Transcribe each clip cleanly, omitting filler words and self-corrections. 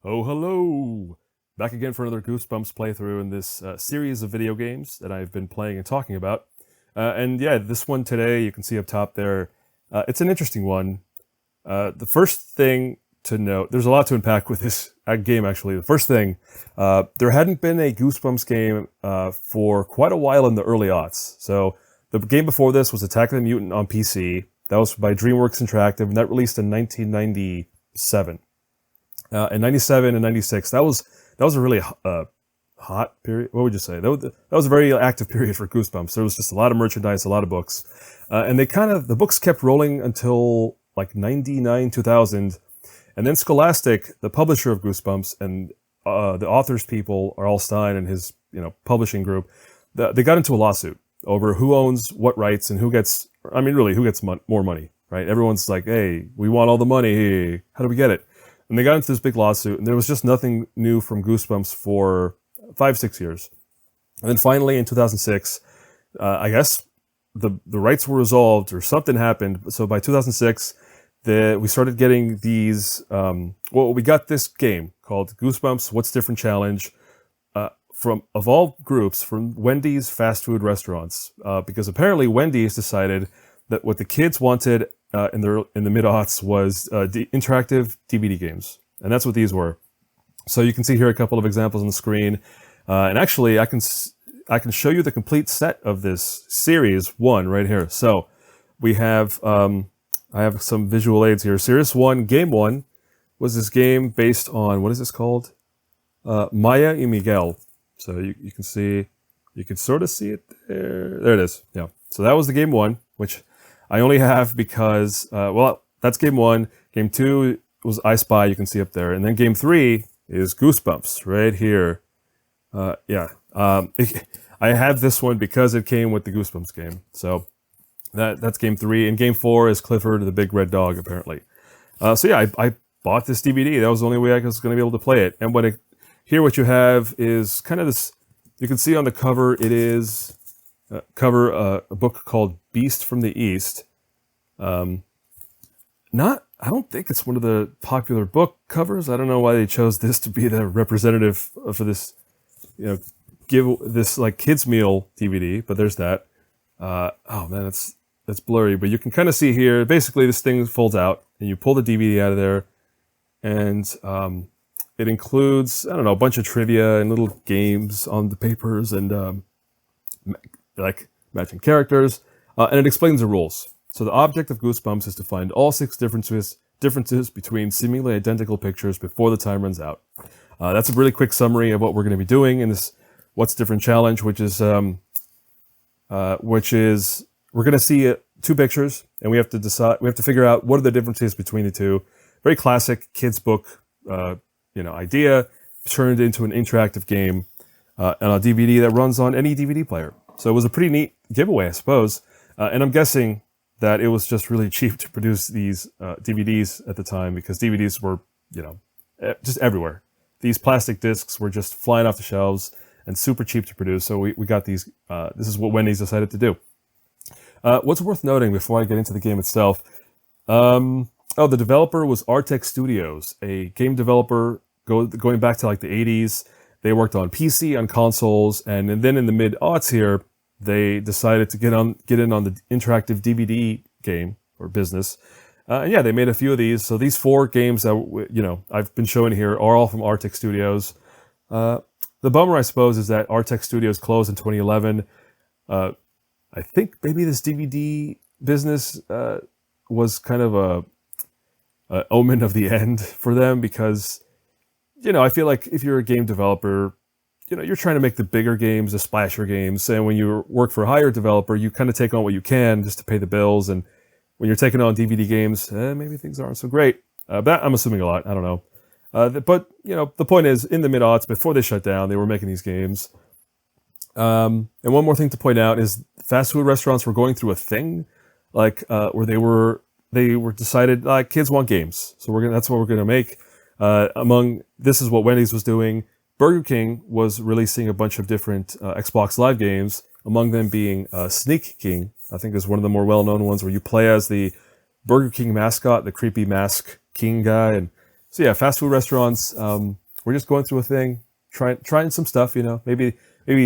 Oh, hello! Back again for another Goosebumps playthrough in this series of video games that I've been playing and talking about. And yeah, this one today, you can see up top there, it's an interesting one. The first thing to note, there's a lot to unpack with this game actually. The first thing, there hadn't been a Goosebumps game for quite a while in the early aughts. So the game before this was Attack of the Mutant on PC. That was by DreamWorks Interactive, and that released in 1997. In 97 and 96, that was a really hot period. What would you say? That was a very active period for Goosebumps. There was just a lot of merchandise, a lot of books. And the books kept rolling until like 99, 2000. And then Scholastic, the publisher of Goosebumps, and the authors people, R.L. Stine and his publishing group, they got into a lawsuit over who owns what rights and who gets more money, right? Everyone's like, hey, we want all the money. Hey, how do we get it? And they got into this big lawsuit, and there was just nothing new from Goosebumps for 5-6 years. And then finally, in 2006, I guess the rights were resolved or something happened. So by 2006, we started getting these. We got this game called Goosebumps What's Different Challenge of all groups from Wendy's fast food restaurants, because apparently Wendy's decided that what the kids wanted in the mid-aughts was interactive DVD games, and that's what these were. So you can see here a couple of examples on the screen, and actually I can show you the complete set of this series one right here. So we have I have some visual aids here. Series 1, Game 1 was this game based on, what is this called? Maya y Miguel. So you can see, you can sort of see it there. There it is. Yeah. So that was the Game 1, which I only have because, that's Game 1. Game 2 was I Spy, you can see up there. And then Game 3 is Goosebumps, right here. I have this one because it came with the Goosebumps game. So that's Game 3. And Game 4 is Clifford the Big Red Dog, apparently. I bought this DVD. That was the only way I was going to be able to play it. And here what you have is kind of this, you can see on the cover, it is a book called Beast from the East. I don't think it's one of the popular book covers. I don't know why they chose this to be the representative for this, give this like kids meal DVD, but there's that. Oh man, that's blurry, but you can kind of see here, basically this thing folds out and you pull the DVD out of there, and it includes, I don't know, a bunch of trivia and little games on the papers and like matching characters, and it explains the rules. So the object of Goosebumps is to find all 6 differences between seemingly identical pictures before the time runs out. That's a really quick summary of what we're going to be doing in this What's Different challenge, which is we're going to see 2 pictures, and we have to figure out what are the differences between the 2. Very classic kids book, idea turned into an interactive game on a DVD that runs on any DVD player. So it was a pretty neat giveaway, I suppose. And I'm guessing that it was just really cheap to produce these DVDs at the time, because DVDs were, just everywhere. These plastic discs were just flying off the shelves and super cheap to produce. So we got these. This is what Wendy's decided to do. What's worth noting before I get into the game itself, the developer was Artec Studios, a game developer going back to like the 80s. They worked on PC, on consoles, and then in the mid-aughts here, they decided to get in on the interactive DVD game or business. They made a few of these. So these 4 games that I've been showing here are all from Artec Studios. The bummer, I suppose, is that Artec Studios closed in 2011. I think maybe this DVD business was kind of a omen of the end for them, because I feel like if you're a game developer, you're trying to make the bigger games, the splasher games, and when you work for a higher developer, you kind of take on what you can just to pay the bills. And when you're taking on DVD games, maybe things aren't so great. But I'm assuming a lot. I don't know. But the point is, in the mid-aughts, before they shut down, they were making these games. And one more thing to point out is fast food restaurants were going through a thing, like where they were decided kids want games, so that's what we're gonna make. This is what Wendy's was doing. Burger King was releasing a bunch of different Xbox Live games, among them being Sneak King. I think is one of the more well-known ones, where you play as the Burger King mascot, the creepy mask king guy, and So yeah, fast food restaurants. We're just going through a thing, trying some stuff. You know, maybe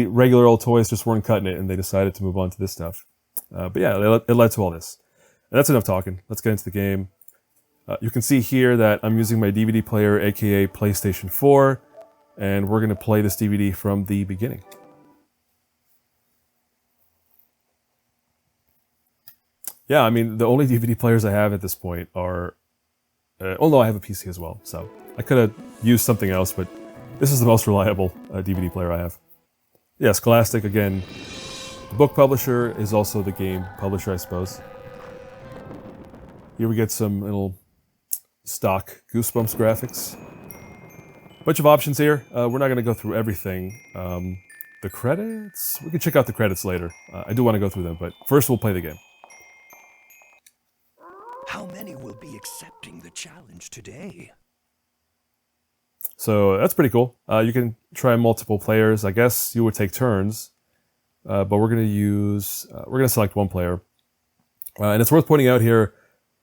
regular old toys just weren't cutting it, and they decided to move on to this stuff. But yeah, it led to all this. And that's enough talking. Let's get into the game. You can see here that I'm using my DVD player, aka PlayStation 4, and we're going to play this DVD from the beginning. Yeah, I mean, the only DVD players I have at this point are... oh no, I have a PC as well, so I could have used something else, but this is the most reliable DVD player I have. Yeah, Scholastic, again, the book publisher is also the game publisher, I suppose. Here we get some little stock Goosebumps graphics. Bunch of options here. We're not going to go through everything. The credits? We can check out the credits later. I do want to go through them, but first we'll play the game. How many will be accepting the challenge today? So that's pretty cool. You can try multiple players. I guess you would take turns, but we're going to select one player. And it's worth pointing out here,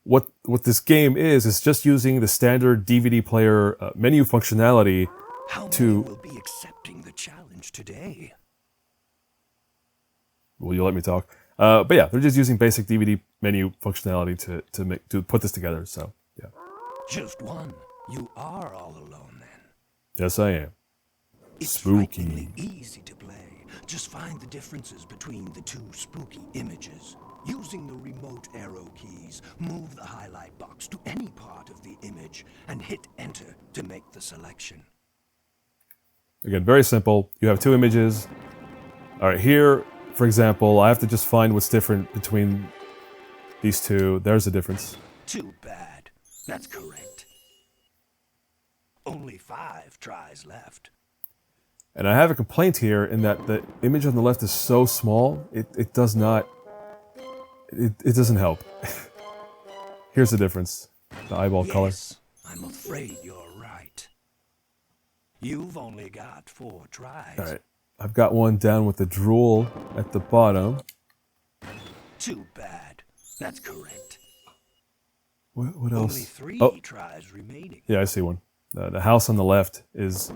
what this game is just using the standard DVD player menu functionality. How many will be accepting the challenge today? Will you let me talk? But yeah, they're just using basic DVD menu functionality to put this together. So yeah. Just one. You are all alone then. Yes, I am. It's Spooky. frighteningly easy to play. Just find the differences between the two spooky images. Using the remote arrow keys, move the highlight box to any part of the image and hit enter to make the selection. Again, very simple. You have two images. All right, here, for example, I have to just find what's different between these two. There's a difference. Too bad. That's correct. Only 5 tries left. And I have a complaint here in that the image on the left is so small, it does not... It doesn't help. Here's the difference. The eyeball color. Yes, I'm afraid you're right. You've only got 4 tries. All right. I've got one down with the drool at the bottom. Too bad. That's correct. What else? Only 3 tries remaining. Yeah, I see one. The house on the left is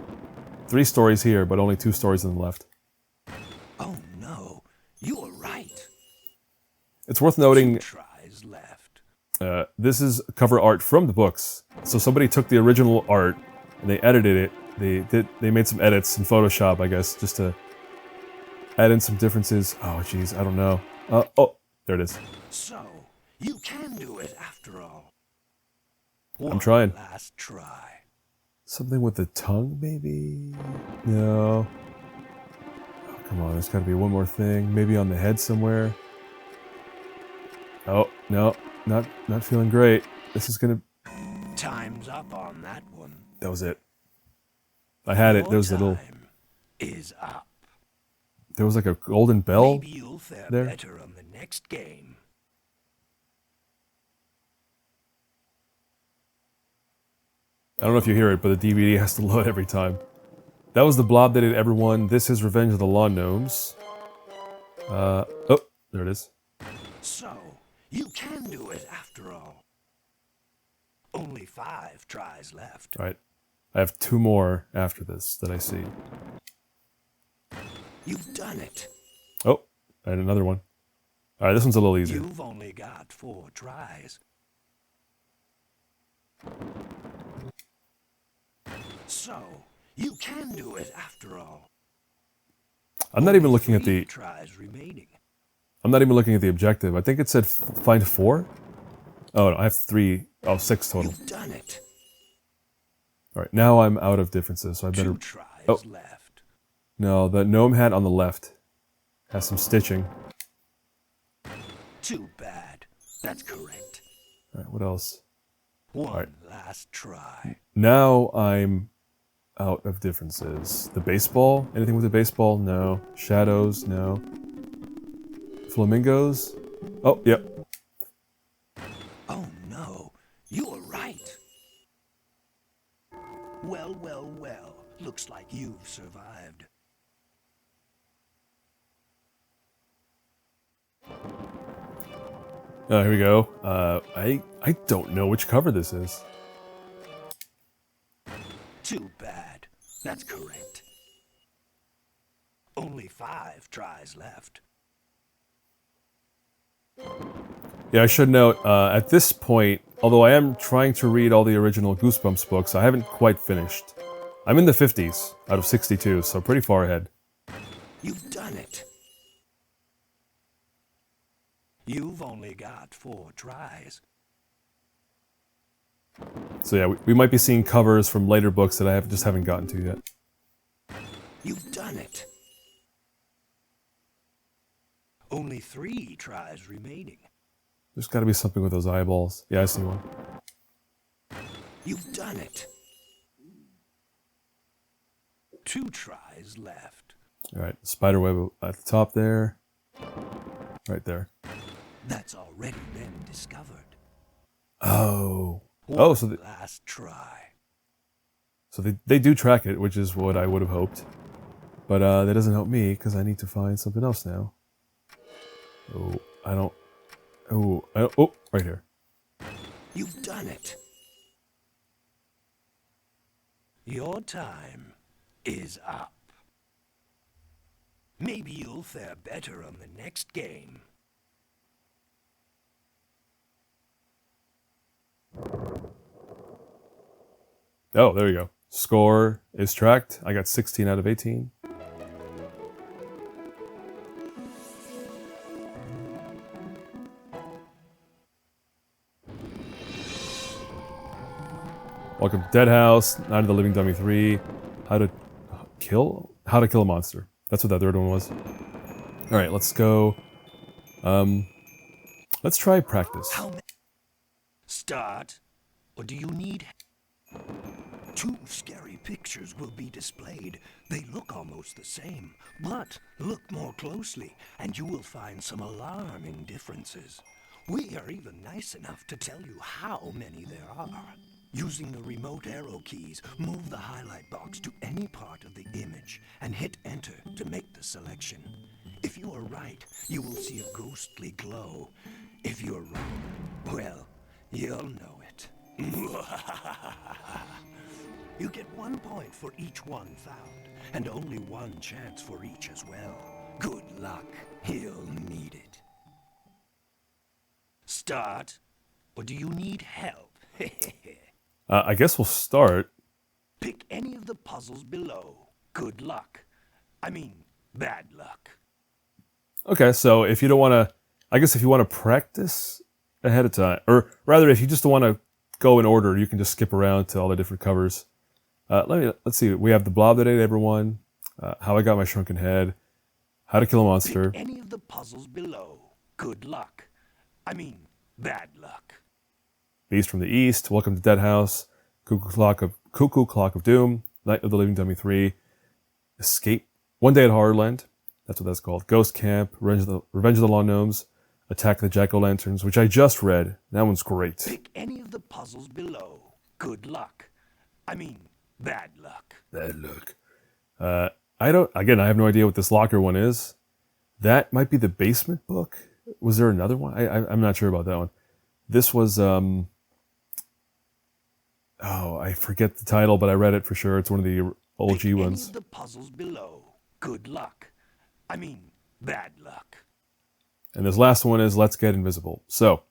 3 stories here, but only 2 stories on the left. Oh no, you were right. It's worth noting 2 tries left. this is cover art from the books. So somebody took the original art and they edited it. They made some edits in Photoshop, I guess, just to add in some differences. Oh, geez, I don't know. Oh, there it is. So, you can do it after all. I'm trying. Last try. Something with the tongue, maybe? No. Oh, come on, there's got to be one more thing. Maybe on the head somewhere. Oh, no, not feeling great. This is gonna... Time's up on that one. That was it. I had it. There was a little... Is up. There was like a golden bell. Maybe you'll fare there. better on the next game. I don't know if you hear it, but the DVD has to load every time. That was the blob that did everyone. This is Revenge of the Lawn Gnomes. Oh, there it is. So, you can do it after all. Only 5 tries left. All right. I have 2 more after this that I see. You've done it. Oh, I had another one. All right, this one's a little easier. You've only got 4 tries. So, you can do it after all. I'm not even looking at the... tries remaining. I'm not even looking at the objective. I think it said find 4. Oh, no, I have 3. Oh, 6 total. You've done it. All right, now I'm out of differences, so I better... 2 tries left. No, the gnome hat on the left has some stitching. Too bad. That's correct. All right, what else? One last try. Now I'm out of differences. The baseball? Anything with the baseball? No. Shadows? No. Flamingos? Oh, yep. Oh no, you were right. Well, well, well. Looks like you've survived. Oh, here we go. I don't know which cover this is. Too bad. That's correct. Only 5 tries left. Yeah, I should note, at this point, although I am trying to read all the original Goosebumps books, I haven't quite finished. I'm in the 50s out of 62, so pretty far ahead. You've done it. You've only got 4 tries. So yeah, we might be seeing covers from later books that I just haven't gotten to yet. You've done it. Only 3 tries remaining. There's gotta be something with those eyeballs. Yeah, I see one. You've done it. 2 tries left. Alright, spiderweb at the top there. Right there. That's already been discovered. Oh. Oh, so Last try. they do track it, which is what I would have hoped. But that doesn't help me, because I need to find something else now. Oh, I don't... Oh, oh, right here. You've done it. Your time is up. Maybe you'll fare better on the next game. Oh, there you go. Score is tracked. I got 16 out of 18. Welcome to Dead House, Night of the Living Dummy 3, How to Kill a Monster. That's what that third one was. Alright, let's go. Let's try practice. Start, or do you need... 2 scary pictures will be displayed. They look almost the same, but look more closely, and you will find some alarming differences. We are even nice enough to tell you how many there are. Using the remote arrow keys, move the highlight box to any part of the image and hit enter to make the selection. If you are right, you will see a ghostly glow. If you're wrong, well, you'll know it. You get 1 point for each one found, and only 1 chance for each as well. Good luck. He'll need it. Start, or do you need help? I guess we'll start. Pick any of the puzzles below. Good luck. I mean, bad luck. Okay, so if you don't want to... I guess if you want to practice ahead of time, or rather if you just don't want to go in order, you can just skip around to all the different covers. Let's see. We have The Blob That Ate Everyone, How I Got My Shrunken Head, How to Kill a Monster. Pick any of the puzzles below. Good luck. I mean, bad luck. Beast from the East, Welcome to Dead House, Cuckoo Clock of Doom, Night of the Living Dummy 3, Escape, One Day at Horrorland, that's what that's called, Ghost Camp, Revenge of the Lawn Gnomes, Attack the Jack-O-Lanterns, which I just read. That one's great. Pick any of the puzzles below. Good luck. I mean, bad luck. Bad luck. I have no idea what this locker one is. That might be the basement book. Was there another one? I'm not sure about that one. This was, I forget the title, but I read it for sure. It's one of the OG Pick ones. any of the puzzles below. Good luck. I mean, bad luck. And this last one is Let's Get Invisible. So,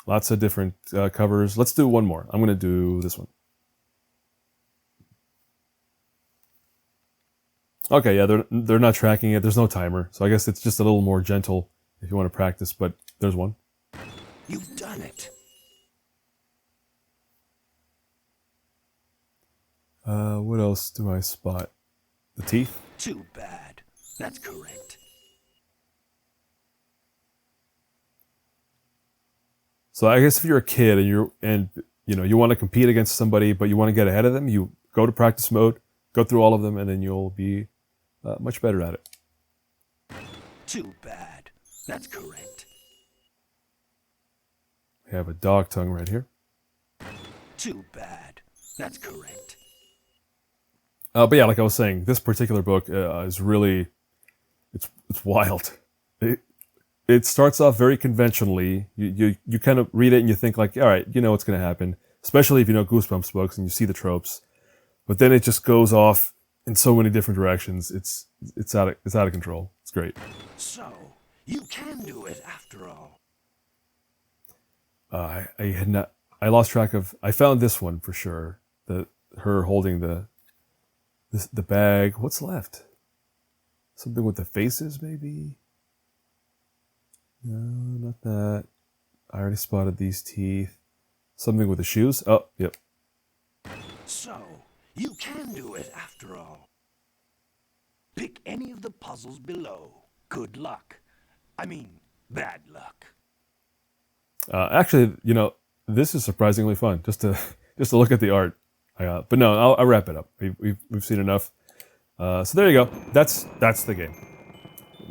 lots of different covers. Let's do one more. I'm going to do this one. Okay, yeah, they're not tracking it. There's no timer. So I guess it's just a little more gentle if you want to practice, but there's one. You've done it. What else do I spot? The teeth? Too bad. That's correct. So I guess if you're a kid and you want to compete against somebody, but you want to get ahead of them, you go to practice mode, go through all of them, and then you'll be much better at it. Too bad. That's correct. We have a dog tongue right here. Too bad. That's correct. But yeah, like I was saying, this particular book is really, it's wild. It starts off very conventionally. You kind of read it and you think like, all right, you know what's going to happen. Especially if you know Goosebumps books and you see the tropes. but then it just goes off in so many different directions. It's out of control. It's great. So, you can do it after all. I had not. I lost track of. I found this one for sure. Her holding the bag. What's left? Something with the faces, maybe. No, not that. I already spotted these teeth. Something with the shoes. Oh, yep. So, you can do it after all. Pick any of the puzzles below. Good luck. I mean, bad luck. Actually, you know, this is surprisingly fun. Just to look at the art. But no, I'll wrap it up. We've seen enough. So there you go. That's the game.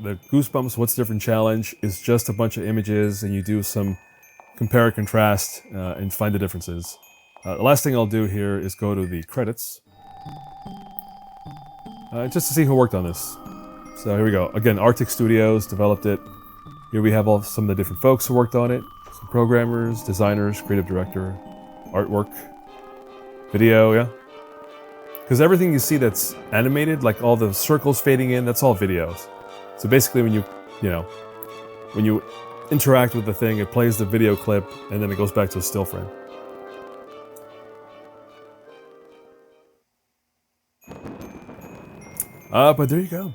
The Goosebumps What's Different challenge is just a bunch of images, and you do some compare and contrast and find the differences. The last thing I'll do here is go to the credits, just to see who worked on this. So here we go. Again, Arctic Studios developed it. Here we have some of the different folks who worked on it. Some programmers, designers, creative director, artwork, video, yeah. Because everything you see that's animated, like all the circles fading in, that's all videos. So basically when you interact with the thing, it plays the video clip, and then it goes back to a still frame. But there you go.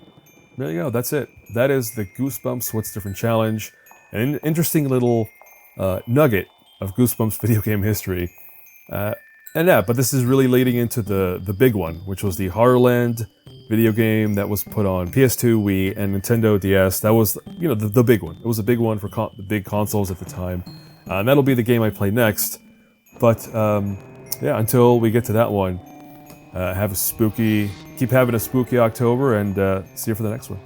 There you go. That's it. That is the Goosebumps What's Different challenge. An interesting little nugget of Goosebumps video game history. And yeah, but this is really leading into the big one, which was the Horrorland video game that was put on PS2, Wii, and Nintendo DS. That was, you know, the big one. It was a big one for the big consoles at the time. And that'll be the game I play next. But yeah, until we get to that one, keep having a spooky October, and see you for the next one.